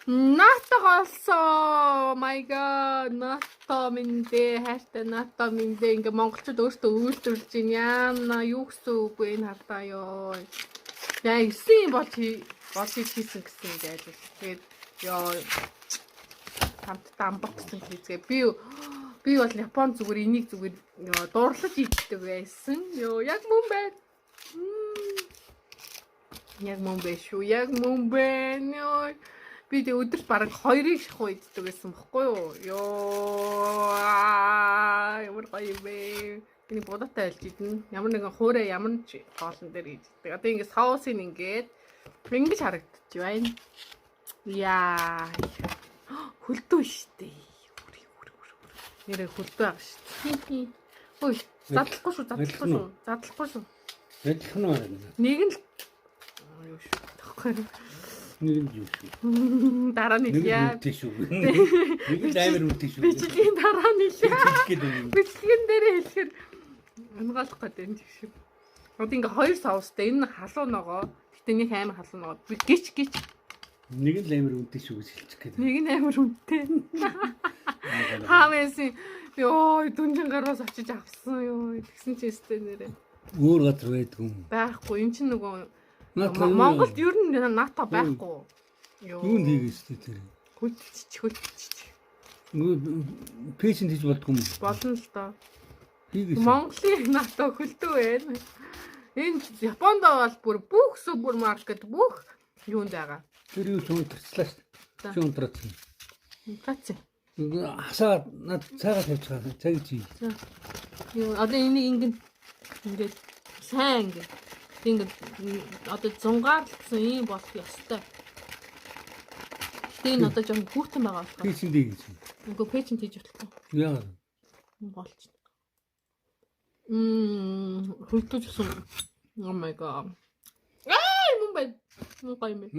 НАТО олсон. My god. НАТО минь хайртай НАТО минь ингээ монголчууд өөртөө үйлдвэрлэж байна. Юу гэсэн үг вэ энэ хардаа ёо. Яа 9 болж хийсэн гэсэн гэж ажил. Тэгээд ёо хамтдаа амбоксинг хийzгээ. Би бол Япон зүгээр энийг зүгээр дуурлаж иддэг байсан. Ёо яг мөн байна. Яг мөн бэ шүү. Яг мөн байна. Би тэг өдөрт бараг 2-ыг шахуу иддэг байсан бохгүй юу? Ёо ямар гоё бэ. Энийг будаатай айлж идэн. Ямар нэгэн хуурай ямар ч хоолн дээр иддэг. Одоо ингэ соусын ингэж харагдчих байна. Яа. Хөлдөө штэ. Нэрээ хөлдөө байгаа штэ. Ой, задлахгүй шүү. Задлахгүй шүү. Ядлах нь байна. Нэг нь л юу шүү. Тоххой. Нэг нь юу шүү. Дараа нь яа. Нэг шүү. Нэг нь амар үлдээ шүү. Бичлэгийн дараа нь бичлэгэн дээр хэлэхээр амгаалах гэдэг юм шиг шүү. Одоо ингээ хоёр соустай энэ халуун ногоо. Гэтэ нэг амар халуун ногоо. Би гिच. Нэг нь амар үлдээ шүү гэж хэлчих гээд. Нэг нь амар үнэтэй. Хаавэсэн ёо дүнжин гараас очиж авсан ёо. Тэгсэн чи өстэй нэрээ. Өөр газар байдаг юм. Байхгүй энэ чинь нөгөө Монголд ер нь НАТО байхгүй. Юунд хийгээстэй тэр. Хөлтчих. Пэйшент хийж болдгоо юм. Болно л доо. Хийгээс. Монголын НАТО хөлтөө байна. Энэ Японд бол бүх супермаркет бүх юунд байгаа. Тэр юу ч унтарчлаа шүү. Чи унтрацсан. Кац. Хасаа над цагаа тавьж байгаа. Цаг чи. Юу одоо энийг ингээд сайн ингээд одоо зунгаарлсан юм болох ёстой. Гэтэ энэ одоо жоохон хүүтэн байгаа болохоор. Пэйшент хийж. Үгүй пэйшент хийж болохгүй. Яа. Болж. Хөлтөж гсэн. Oh my god. Мөн бай. Мөн гоё юм.